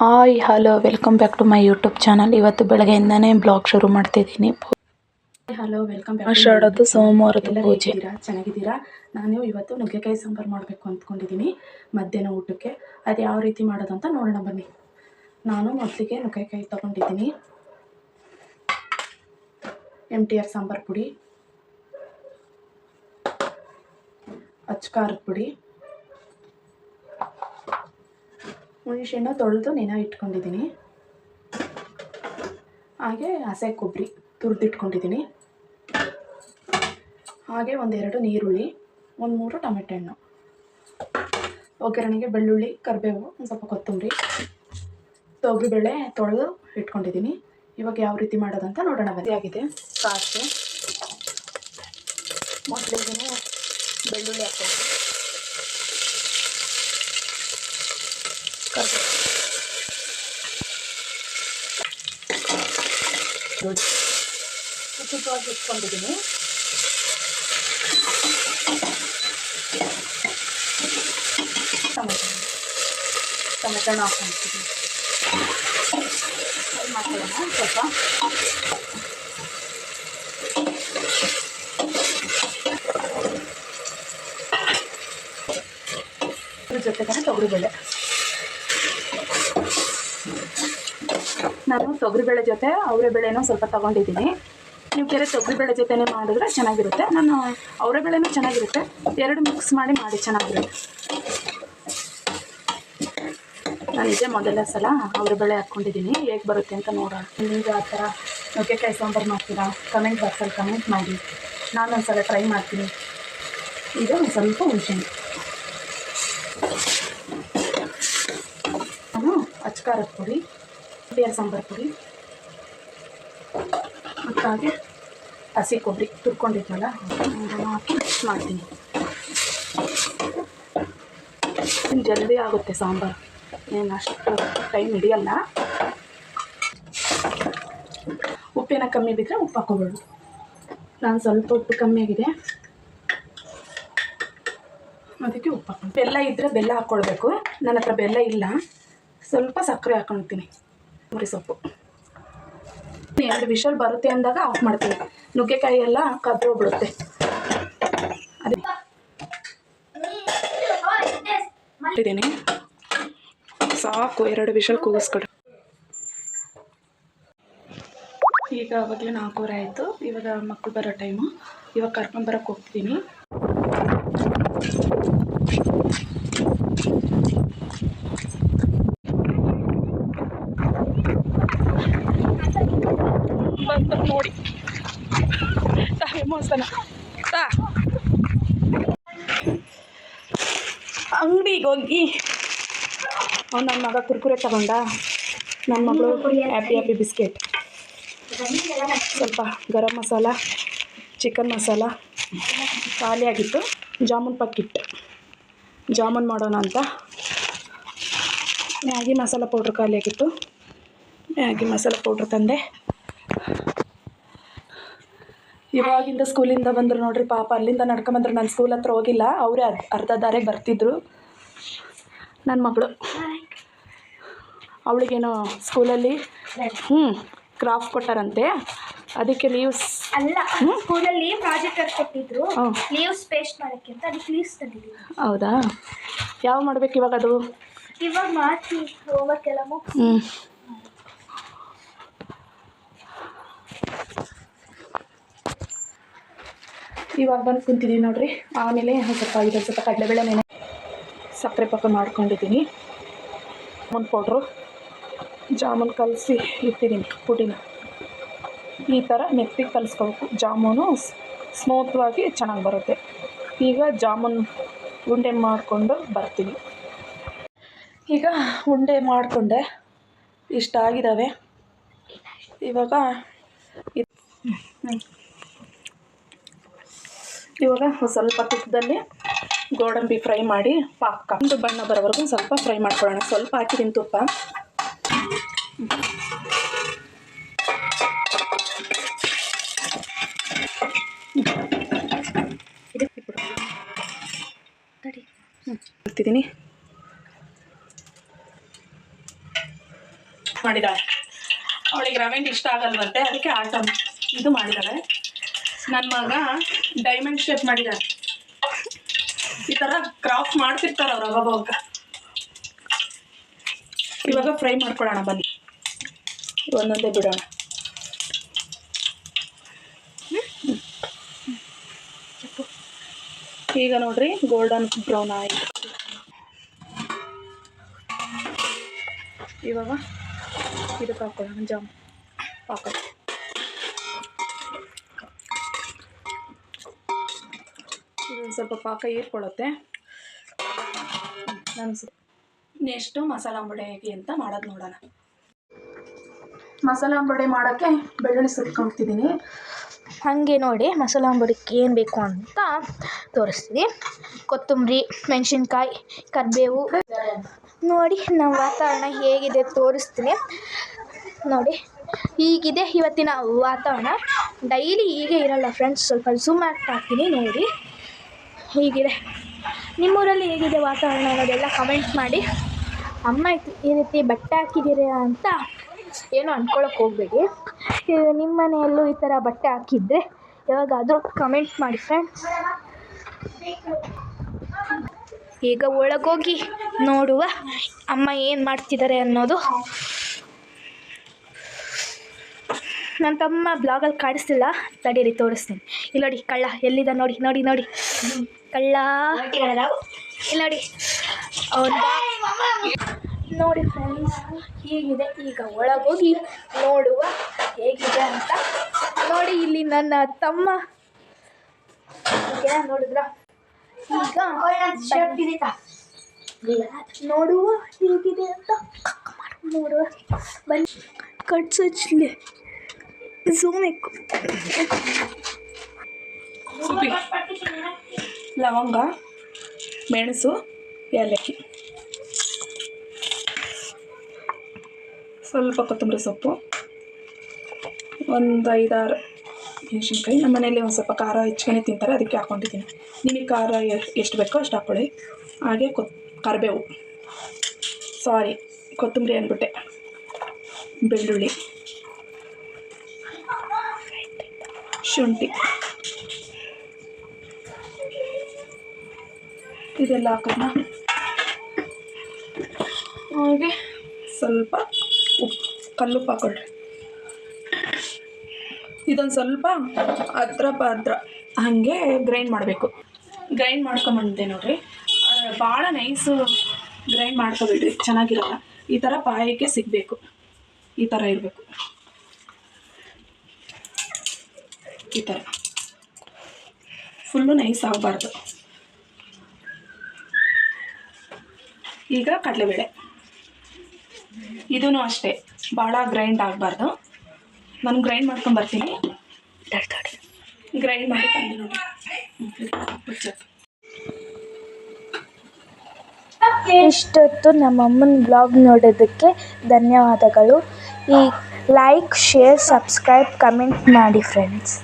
Hi hello welcome back to my YouTube channel. ಇವತ್ತು ಬೆಳಗ್ಗೆಯಿಂದನೇ blog ಶುರು ಮಾಡ್ತಿದ್ದೀನಿ. Hello welcome back. ಆಷಾಢದ್ದು ಸೋಮವಾರದ ಪೂಜೆ. ಚೆನ್ನಾಗಿದ್ದೀರಾ? ನಾನು ಇವತ್ತು ನುಗ್ಗೆಕಾಯಿ ಸಾಂಬಾರು ಮಾಡಬೇಕು ಅಂದ್ಕೊಂಡಿದ್ದೀನಿ ಮಧ್ಯಾಹ್ನ ಊಟಕ್ಕೆ. ಅದು ಯಾವ ರೀತಿ ಮಾಡೋದು ಅಂತ ನೋಡೋಣ ಬನ್ನಿ. ನಾನು ಮೊದಲಿಗೆ ನುಗ್ಗೆಕಾಯಿ ತೊಗೊಂಡಿದ್ದೀನಿ, MTR ಸಾಂಬಾರು ಪುಡಿ, ಅಚ್ಚಕಾರದ ಪುಡಿ, ಹುಣಸೆಹಣ್ಣು ತೊಳೆದು ನೆನೆ ಇಟ್ಕೊಂಡಿದ್ದೀನಿ, ಹಾಗೆ ಹಸೆ ಕೊಬ್ಬರಿ ತುರಿದಿಟ್ಕೊಂಡಿದ್ದೀನಿ, ಹಾಗೆ ಒಂದೆರಡು ನೀರುಳ್ಳಿ, ಒಂದು 3 ಟೊಮೆಟೊ ಹಣ್ಣು, ಒಗ್ಗರಣೆಗೆ ಬೆಳ್ಳುಳ್ಳಿ, ಕರಿಬೇವು, ಒಂದು ಸ್ವಲ್ಪ ಕೊತ್ತಂಬರಿ, ತೊಗರಿಬೇಳೆ ತೊಳೆದು ಇಟ್ಕೊಂಡಿದ್ದೀನಿ. ಇವಾಗ ಯಾವ ರೀತಿ ಮಾಡೋದಂತ ನೋಡೋಣ ಬನ್ನಿ. ಆಗಿದೆ ಸಾಸು, ಮೊದಲಿಗೆ ಬೆಳ್ಳುಳ್ಳಿ ಹಾಕ್ಕೊಂಡು ಉಚಿತವಾಗಿ ಇಟ್ಕೊಂಡಿದ್ದೀನಿ. ಟೊಮೆಟೊ ಹಾಕ್ಕೊಂಡಿದ್ದೀನಿ. ಮಾಡ್ಕೊಳ್ಳೋಣ ಸ್ವಲ್ಪ. ಇದ್ರ ಜೊತೆಗೆ ತೊಗರಿಬೇಳೆ. ನಾನು ತೊಗರಿಬೇಳೆ ಜೊತೆ ಅವರೆಬೇಳೆನೂ ಸ್ವಲ್ಪ ತೊಗೊಂಡಿದ್ದೀನಿ. ನೀವು ಬೇರೆ ತೊಗರಿಬೇಳೆ ಜೊತೆನೇ ಮಾಡಿದ್ರೆ ಚೆನ್ನಾಗಿರುತ್ತೆ. ನಾನು ಅವರೆಬೇಳೆನೂ ಚೆನ್ನಾಗಿರುತ್ತೆ, ಎರಡು ಮಿಕ್ಸ್ ಮಾಡಿ ಚೆನ್ನಾಗಿರುತ್ತೆ. ನಾನು ಇದೇ ಮೊದಲ ಸಲ ಅವರೆಬೇಳೆ ಹಾಕ್ಕೊಂಡಿದ್ದೀನಿ, ಹೇಗೆ ಬರುತ್ತೆ ಅಂತ ನೋಡೋಣ. ನೀವು ಆ ಥರ ನುಗ್ಗೆಕಾಯಿ ಸಾಂಬಾರು ಮಾಡ್ತೀರಾ? ಕಮೆಂಟ್ ಬಾಕ್ಸಲ್ಲಿ ಕಮೆಂಟ್ ಮಾಡಿ, ನಾನೊಂದು ಸಲ ಟ್ರೈ ಮಾಡ್ತೀನಿ. ಈಗ ಒಂದು ಸ್ವಲ್ಪ ಹುಣಸೆಹಣ್ಣು, ನಾನು ಅಚ್ಚಕಾರದ ಪುಡಿ, MTR ಸಾಂಬಾರು ಪುಡಿ, ಮತ್ತು ಹಾಗೆ ಹಸಿ ಕೊಬ್ಬರಿ ತುರ್ಕೊಂಡಿದ್ನಲ್ಲ ಅದನ್ನು ಹಾಕಿ ಮಿಕ್ಸ್ ಮಾಡ್ತೀನಿ. ಜಲ್ದಿ ಆಗುತ್ತೆ ಸಾಂಬಾರು, ಏನು ಅಷ್ಟು ಟೈಮ್ ಹಿಡಿಯಲ್ಲ. ಉಪ್ಪಿನ ಕಮ್ಮಿ ಬಿದ್ದರೆ ಉಪ್ಪು ಹಾಕ್ಕೊಬೇಡು. ನಾನು ಸ್ವಲ್ಪ ಉಪ್ಪು ಕಮ್ಮಿ ಆಗಿದೆ, ಅದಕ್ಕೆ ಉಪ್ಪು ಹಾಕ್ಕೊಂಡು. ಬೆಲ್ಲ ಇದ್ದರೆ ಬೆಲ್ಲ ಹಾಕ್ಕೊಳ್ಬೇಕು. ನನ್ನ ಹತ್ರ ಬೆಲ್ಲ ಇಲ್ಲ, ಸ್ವಲ್ಪ ಸಕ್ಕರೆ ಹಾಕ್ಕೊಳ್ತೀನಿ. ಕೊತ್ತಂಬರಿ ಸೊಪ್ಪು 2 ವಿಷಲ್ ಬರುತ್ತೆ ಅಂದಾಗ ಆಫ್ ಮಾಡ್ತೀನಿ. ನುಗ್ಗೆಕಾಯಿ ಎಲ್ಲ ಕದ್ದೋಗ್ಬಿಡುತ್ತೆ. ಅದೇ ಮಾಡಿದ್ದೀನಿ, ಸಾಕು. 2 ವಿಷಲ್ ಕೂಗಿಸ್ಕೊಡ್ರಿ. ಈಗ ಅವಾಗಲೇ 4:15 ಆಯಿತು. ಇವಾಗ ಮಕ್ಕಳು ಬರೋ ಟೈಮು. ಇವಾಗ ಕರ್ಕೊಂಬರಕ್ಕೆ ಹೋಗ್ತೀನಿ. ಬಂದು ನೋಡಿ ಮೋಸನ ಅಂಗಡಿಗೆ ಹೋಗಿ ನನ್ನ ಮಗ ಕುರ್ಕುರೆ ತಗೊಂಡ, ನನ್ನ ಮಗಳು ಹ್ಯಾಪಿ ಬಿಸ್ಕೆಟ್, ಸ್ವಲ್ಪ ಗರಂ ಮಸಾಲ, ಚಿಕನ್ ಮಸಾಲ ಖಾಲಿಯಾಗಿತ್ತು. ಜಾಮೂನ್ ಪಾಕಿಟ್ ಜಾಮೂನ್ ಮಾಡೋಣ ಅಂತ. ಮ್ಯಾಗಿ ಮಸಾಲ ಪೌಡ್ರ್ ಖಾಲಿಯಾಗಿತ್ತು, ಮ್ಯಾಗಿ ಮಸಾಲ ಪೌಡ್ರ್ ತಂದೆ. ಇವಾಗಿಂದ ಸ್ಕೂಲಿಂದ ಬಂದರು ನೋಡ್ರಿ ಪಾಪ. ಅಲ್ಲಿಂದ ನಡ್ಕೊಂಬಂದ್ರು. ನಾನು ಸ್ಕೂಲ್ ಹತ್ರ ಹೋಗಿಲ್ಲ, ಅವರೇ ಅರ್ಧ ದಾರಿಗೆ ಬರ್ತಿದ್ರು. ನನ್ನ ಮಗಳು ಅವಳಿಗೇನೋ ಸ್ಕೂಲಲ್ಲಿ ಕ್ರಾಫ್ಟ್ ಕೊಟ್ಟಾರಂತೆ, ಅದಕ್ಕೆ ಲೀವ್ಸ್ ಅಲ್ಲ, ಸ್ಕೂಲಲ್ಲಿ ಪ್ರಾಜೆಕ್ಟ್ ವರ್ಕ್ ಕೊಟ್ಟಿದ್ರು, ಲೀವ್ಸ್ ಪೇಸ್ಟ್ ಮಾಡೋಕ್ಕೆ ಅಂತ. ಅದಕ್ಕೆ ಲೀವ್ಸ್ ತಂದಿದ್ದೀವಿ. ಹೌದಾ? ಯಾವ ಮಾಡ್ಬೇಕು ಇವಾಗ? ಅದು ಇವಾಗ ಮಾಡ್ತೀವಿ, ಹೋಮ್ವರ್ಕ್ ಎಲ್ಲ ಮುಗಿಸಿ. ಇವಾಗ ಬಂದು ಕುಂತಿದ್ದೀನಿ ನೋಡ್ರಿ. ಆಮೇಲೆ ಸ್ವಲ್ಪ ಇದೊಂದು ಸ್ವಲ್ಪ ಕಡಲೆಬೇಳೆ ನೆನೆ ಸಕ್ಕರೆ ಪಾಕ ಮಾಡ್ಕೊಂಡಿದ್ದೀನಿ. ಜಾಮೂನ್ ಪೌಡ್ರು, ಜಾಮೂನ್ ಕಲಸಿ ಇಟ್ಟಿದ್ದೀನಿ ಪುಡಿನ. ಈ ಥರ ಮೆತ್ತಿಗೆ ಕಲಿಸ್ಕೋಬೇಕು. ಜಾಮೂನು ಸ್ಮೂತ್ವಾಗಿ ಚೆನ್ನಾಗಿ ಬರುತ್ತೆ. ಈಗ ಜಾಮೂನ್ ಉಂಡೆ ಮಾಡಿಕೊಂಡು ಬರ್ತೀನಿ. ಈಗ ಉಂಡೆ ಮಾಡಿಕೊಂಡೆ, ಇಷ್ಟ ಆಗಿದ್ದಾವೆ. ಇವಾಗ ಸ್ವಲ್ಪ ತುಪ್ಪದಲ್ಲಿ ಗೋಡಂಬಿ ಫ್ರೈ ಮಾಡಿ ಪಾಕ ಒಂದು ಬಣ್ಣ ಬರೋವರೆಗೂ ಸ್ವಲ್ಪ ಫ್ರೈ ಮಾಡ್ಕೊಳ್ಳೋಣ. ಸ್ವಲ್ಪ ಹಾಕಿದ್ದೀನಿ ತುಪ್ಪ. ಹಾಕ್ತಿದ್ದೀನಿ. ಮಾಡಿದ್ದಾಳೆ. ಅವಳಿಗೆ ರವೆಂಡ್ ಇಷ್ಟ ಆಗಲ್ವಂತೆ, ಅದಕ್ಕೆ ಇದು ಮಾಡಿದ್ದಾಳೆ. ನನ್ನ ಮಗ ಡೈಮಂಡ್ ಶೇಪ್ ಮಾಡಿದ್ದಾನೆ. ಈ ಥರ ಕ್ರಾಫ್ಟ್ ಮಾಡ್ತಿರ್ತಾರೆ ಅವ್ರು ಅವಾಗ. ಇವಾಗ ಫ್ರೈ ಮಾಡ್ಕೊಳ್ಳೋಣ ಬನ್ನಿ, ಒಂದೊಂದೇ ಬಿಡೋಣ. ಈಗ ನೋಡ್ರಿ ಗೋಲ್ಡನ್ ಬ್ರೌನ್ ಆಯಿತು. ಇವಾಗ ಇದಕ್ಕೆ ಹಾಕೊಳ್ಳೋಣ ಜಾಮ್ ಹಾಕೋದು. ಇದು ಸ್ವಲ್ಪ ಪಾಕ ಹೀರ್ಕೊಳ್ಳುತ್ತೆ. ನೆಕ್ಸ್ಟು ಮಸಾಲ ಅಂಬಡೆ ಅಂತ ಮಾಡೋದು ನೋಡೋಣ. ಮಸಾಲ ಅಂಬಡೆ ಮಾಡೋಕ್ಕೆ ಬೆಳ್ಳುಳ್ಳಿ ಸುಟ್ಕೊಳ್ತಿದ್ದೀನಿ. ಹಾಗೆ ನೋಡಿ ಮಸಾಲ ಅಂಬಡಿಗೆ ಏನು ಬೇಕು ಅಂತ ತೋರಿಸ್ತೀನಿ. ಕೊತ್ತಂಬರಿ, ಮೆಣಸಿನ್ಕಾಯಿ, ಕರಿಬೇವು. ನೋಡಿ ನಮ್ಮ ವಾತಾವರಣ ಹೇಗಿದೆ ತೋರಿಸ್ತೀನಿ. ನೋಡಿ ಹೀಗಿದೆ ಇವತ್ತಿನ ವಾತಾವರಣ. ಡೈಲಿ ಹೀಗೆ ಇರಲ್ಲ ಫ್ರೆಂಡ್ಸ್, ಸ್ವಲ್ಪ ಝೂಮ್ ಹಾಕ್ತೀನಿ ನೋಡಿ ಹೀಗಿದೆ. ನಿಮ್ಮೂರಲ್ಲಿ ಹೇಗಿದೆ ವಾತಾವರಣ ಅನ್ನೋದೆಲ್ಲ ಕಮೆಂಟ್ ಮಾಡಿ. ಅಮ್ಮ ಈ ರೀತಿ ಬಟ್ಟೆ ಹಾಕಿದ್ದೀರಾ ಅಂತ ಏನೋ ಅಂದ್ಕೊಳಕ್ಕೆ ಹೋಗಬೇಡಿ. ನಿಮ್ಮ ಮನೆಯಲ್ಲೂ ಈ ಥರ ಬಟ್ಟೆ ಹಾಕಿದರೆ ಯಾವಾಗಾದರೂ ಕಮೆಂಟ್ ಮಾಡಿ ಫ್ರೆಂಡ್ಸ್. ಈಗ ಒಳಗೋಗಿ ನೋಡುವ ಅಮ್ಮ ಏನು ಮಾಡ್ತಿದ್ದಾರೆ ಅನ್ನೋದು. ನನ್ನ ತಮ್ಮ ಬ್ಲಾಗಲ್ಲಿ ಕಾಣಿಸ್ತಿಲ್ಲ, ತಡೀರಿ ತೋರಿಸ್ತೀನಿ. ಇಲ್ಲಿ ನೋಡಿ ಕಳ್ಳ ಎಲ್ಲಿದೆ ನೋಡಿ ನೋಡಿ ನೋಡಿ ಕಳ್ಳ ಇಲ್ಲಿ ನೋಡಿ ನೋಡಿ ಫ್ರೆಂಡ್ಸ್ ಹೀಗಿದೆ. ಈಗ ಒಳಗೋಗಿ ನೋಡುವ ಹೇಗಿದೆ ಅಂತ. ನೋಡಿ ಇಲ್ಲಿ ನನ್ನ ತಮ್ಮ ನೋಡಿದ್ರ. ಈಗ ನೋಡುವ ಹೇಗಿದೆ ಅಂತ ನೋಡುವ ಬನ್ನಿ. ಕಟ್ಸಚ್ಲಿ ಝೂಮ್ ಬೇಕು. ಲವಂಗ, ಮೆಣಸು, ಏಲಕ್ಕಿ, ಸ್ವಲ್ಪ ಕೊತ್ತಂಬರಿ ಸೊಪ್ಪು, ಒಂದು 5-6 ಮೆಣಸಿನ್ಕಾಯಿ. ನಮ್ಮ ಮನೇಲಿ ಒಂದು ಸ್ವಲ್ಪ ಖಾರ ಹೆಚ್ಚಿಗೆ ತಿಂತಾರೆ, ಅದಕ್ಕೆ ಹಾಕ್ಕೊಂಡಿದ್ದೀನಿ. ನಿಮಗೆ ಖಾರ ಎಷ್ಟು ಬೇಕೋ ಅಷ್ಟು ಹಾಕ್ಕೊಳ್ಳಿ. ಹಾಗೆ ಕರಿಬೇವು, ಕೊತ್ತಂಬರಿ ಅಂದ್ಬಿಟ್ಟೆ, ಬೆಳ್ಳುಳ್ಳಿ, ಶುಂಠಿ ಇದೆಲ್ಲ ಹಾಕೋಣ. ಹಾಗೆ ಸ್ವಲ್ಪ ಉಪ್ಪು, ಕಲ್ಲುಪ್ಪು ಹಾಕೊಳ್ಳಿ. ಇದೊಂದು ಸ್ವಲ್ಪ ಅದ್ರ ಹಾಗೆ ಗ್ರೈಂಡ್ ಮಾಡಬೇಕು. ಗ್ರೈಂಡ್ ಮಾಡ್ಕೊಂಬಂದೆ ನೋಡಿರಿ. ಭಾಳ ನೈಸು ಗ್ರೈಂಡ್ ಮಾಡ್ಕೊಬೇಡ್ರಿ, ಚೆನ್ನಾಗಿರಲ್ಲ. ಈ ಥರ ಪಾಯಕ್ಕೆ ಸಿಗಬೇಕು, ಈ ಥರ ಇರಬೇಕು. ಈ ಥರ ಫುಲ್ಲು ನೈಸ್ ಆಗಬಾರ್ದು. ಈಗ ಕಡಲೆಬೇಳೆ, ಇದೂ ಅಷ್ಟೇ ಭಾಳ ಗ್ರೈಂಡ್ ಆಗಬಾರ್ದು. ನಾನು ಗ್ರೈಂಡ್ ಮಾಡ್ಕೊಂಬರ್ತೀನಿ. ಗ್ರೈಂಡ್ ಮಾಡಿ ತಂದೆ ನೋಡಿ. ಇಷ್ಟೊತ್ತು ನಮ್ಮಮ್ಮನ ಬ್ಲಾಗ್ ನೋಡೋದಕ್ಕೆ ಧನ್ಯವಾದಗಳು. ಈ ಲೈಕ್, ಶೇರ್, ಸಬ್ಸ್ಕ್ರೈಬ್, ಕಮೆಂಟ್ ಮಾಡಿ ಫ್ರೆಂಡ್ಸ್.